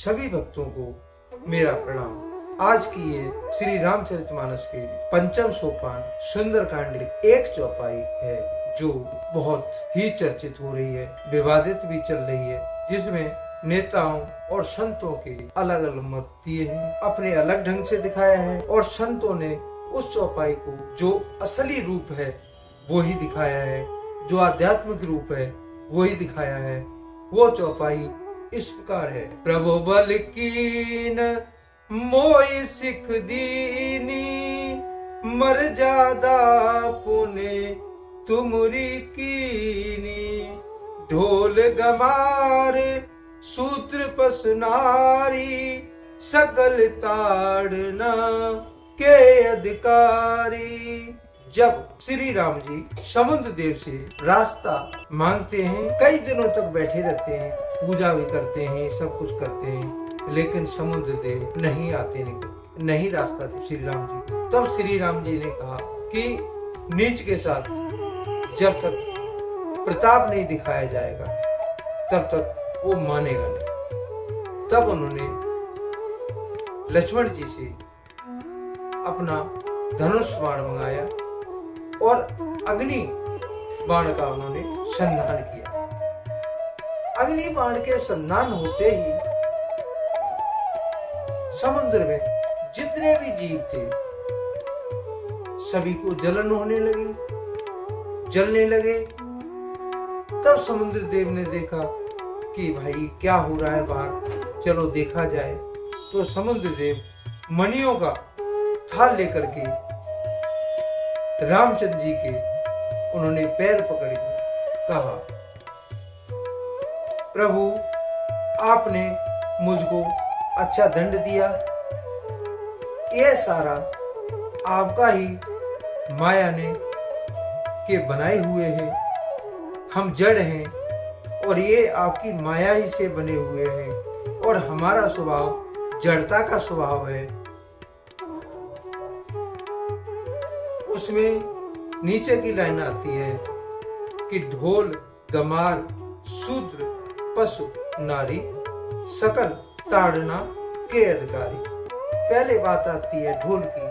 सभी भक्तों को मेरा प्रणाम। आज की ये श्री रामचरितमानस के पंचम सोपान सुंदरकांड एक चौपाई है जो बहुत ही चर्चित हो रही है, विवादित भी चल रही है, जिसमें नेताओं और संतों के अलग अलग मत दिए हैं, अपने अलग ढंग से दिखाया है और संतों ने उस चौपाई को जो असली रूप है वो ही दिखाया है, जो आध्यात्मिक रूप है वो ही दिखाया है। वो चौपाई इस प्रकार है। प्रभु बल कीन मोई सिख दीनी, मर्यादा पुने तुमरी कीनी, ढोल गमार सूत्र पसनारी, सकल ताड़ना के अधिकारी। जब श्री राम जी समुद्र देव से रास्ता मांगते हैं, कई दिनों तक बैठे रहते हैं, पूजा भी करते हैं, सब कुछ करते हैं, लेकिन समुद्र देव नहीं आते, नहीं रास्ता थे श्री राम जी। तब श्री राम जी ने कहा कि नीच के साथ जब तक प्रताप नहीं दिखाया जाएगा तब तक वो मानेगा नहीं। तब उन्होंने लक्ष्मण जी से अपना धनुष बाण मंगाया और अग्नि बाण का उन्होंने संधान किया। अग्नि बाण के संधान होते ही समुद्र में जितने भी जीव थे सभी को जलन होने लगी, जलने लगे। तब समुद्र देव ने देखा कि भाई क्या हो रहा है बाहर, चलो देखा जाए। तो समुद्र देव मणियों का थाल लेकर के रामचंद्र जी के उन्होंने पैर पकड़ के कहा, प्रभु आपने मुझको अच्छा दंड दिया, ये सारा आपका ही माया ने के बनाए हुए हैं, हम जड़ हैं और ये आपकी माया ही से बने हुए हैं और हमारा स्वभाव जड़ता का स्वभाव है। उसमें नीचे की लाइन आती है कि ढोल गमार शूद्र पशु नारी सकल ताड़ना के अधिकारी। पहले बात आती है ढोल की,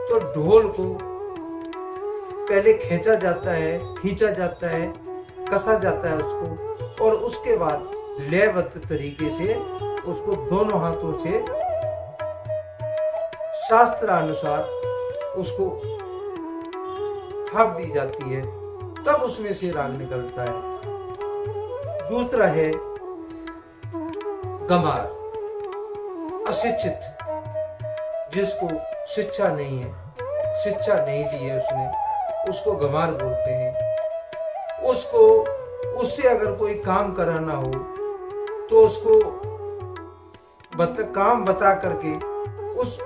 तो ढोल को पहले खींचा जाता है, कसा जाता है उसको, और उसके बाद लयबद्ध तरीके से उसको दोनों हाथों से शास्त्रानुसार उसको थाप दी जाती है, तब उसमें से राग निकलता है। दूसरा है गमार, अशिक्षित, जिसको शिक्षा नहीं है, शिक्षा नहीं ली है उसने, उसको गमार बोलते हैं। उससे अगर कोई काम कराना हो तो उसको काम बता करके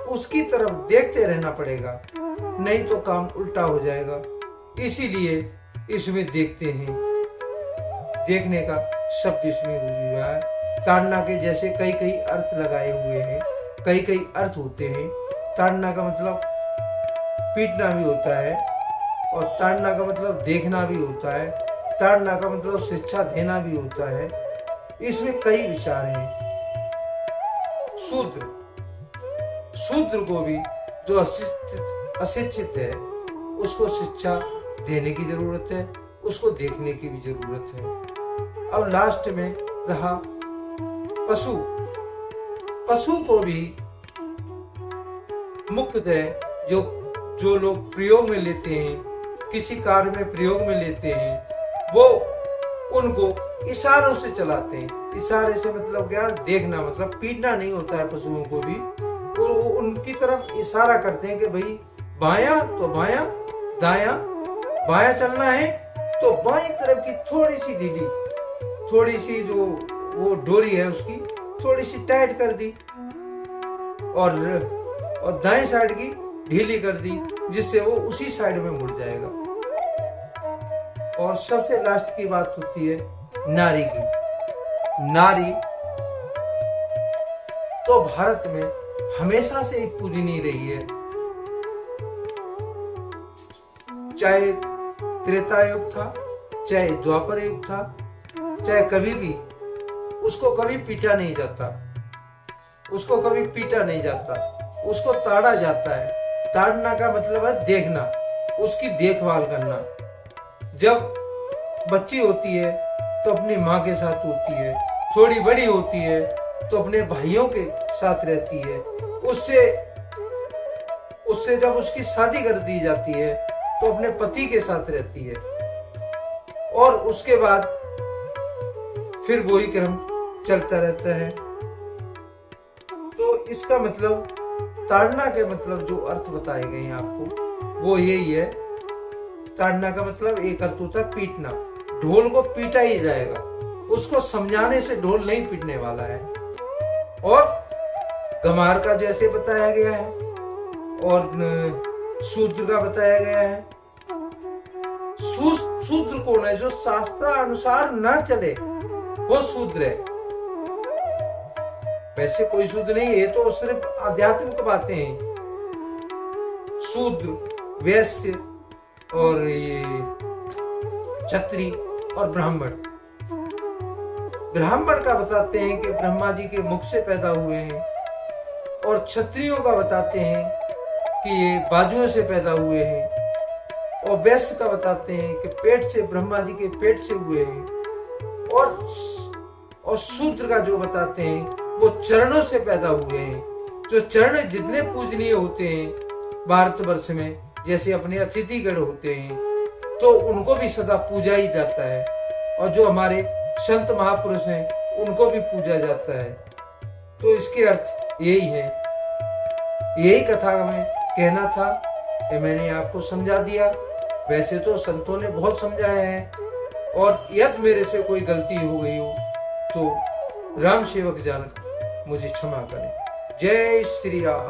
उसकी तरफ देखते रहना पड़ेगा, नहीं तो काम उल्टा हो जाएगा। इसीलिए इसमें देखते हैं, देखने का शब्द इसमें हुआ है। ताड़ना के जैसे कई कई अर्थ लगाए हुए हैं, कई कई अर्थ होते हैं। ताड़ना का मतलब पीटना भी होता है और ताड़ना का मतलब देखना भी होता है, ताड़ना का मतलब शिक्षा देना भी होता है। इसमें कई विचार हैं। शूद्र को भी जो अशिक्षित है उसको शिक्षा देने की जरूरत है, उसको देखने की भी जरूरत है। अब लास्ट में रहा पशु को भी मुख्यतः जो लोग प्रयोग में लेते हैं, किसी कार्य में प्रयोग में लेते हैं, वो उनको इशारों से चलाते हैं। इशारे से मतलब क्या, देखना, मतलब पीटना नहीं होता है पशुओं को भी, तो वो उनकी तरफ इशारा करते हैं कि भाई बायां तो बायां, दायां, बायां चलना है तो बाईं तरफ की थोड़ी सी ढीली, थोड़ी सी जो वो डोरी है उसकी थोड़ी सी टाइट कर दी और दाएं साइड की ढीली कर दी, जिससे वो उसी साइड में मुड़ जाएगा। और सबसे लास्ट की बात होती है नारी की। नारी तो भारत में हमेशा से ही पूजनीय रही है, चाहे त्रेता युग था, चाहे द्वापर युग था, चाहे कभी भी उसको कभी पीटा नहीं जाता। उसको कभी पीटा नहीं जाता, उसको ताड़ा जाता है। ताड़ना का मतलब है देखना, उसकी देखभाल करना। जब बच्ची होती है तो अपनी माँ के साथ होती है, थोड़ी बड़ी होती है तो अपने भाइयों के साथ रहती है। उससे जब उसकी शादी कर दी जाती है तो अपने पति के साथ रहती है, और उसके बाद फिर वही क्रम चलता रहता है। तो इसका मतलब, ताड़ना के मतलब जो अर्थ बताए गए हैं आपको वो यही है। ताड़ना का मतलब एक अर्थ होता है पीटना। ढोल को पीटा ही जाएगा, उसको समझाने से ढोल नहीं पीटने वाला है। और गमार का जैसे बताया गया है और शूद्र का बताया गया है। शूद्र कौन है? जो शास्त्र अनुसार न चले वो शूद्र है। वैसे कोई शूद्र नहीं है, तो सिर्फ आध्यात्मिक बातें हैं। शूद्र, वैश्य और ये क्षत्रिय और ब्राह्मण। ब्राह्मण का बताते हैं कि ब्रह्मा जी के मुख से पैदा हुए हैं, और क्षत्रियों का बताते हैं कि ये बाजुओं से पैदा हुए हैं, और वैश्य का बताते हैं कि पेट से, ब्रह्मा जी के पेट से हुए हैं, और शूद्र का जो बताते हैं वो चरणों से पैदा हुए हैं। जो चरण जितने पूजनीय होते हैं भारतवर्ष में, जैसे अपने अतिथिगण होते हैं, तो उनको भी सदा पूजा ही जाता है, और जो हमारे संत महापुरुष हैं उनको भी पूजा जाता है। तो इसके अर्थ यही है। यही कथा में कहना था, ये मैंने आपको समझा दिया। वैसे तो संतों ने बहुत समझाया है, और यदि मेरे से कोई गलती हो गई हो तो राम सेवक जानकर मुझे क्षमा करें। जय श्री राम।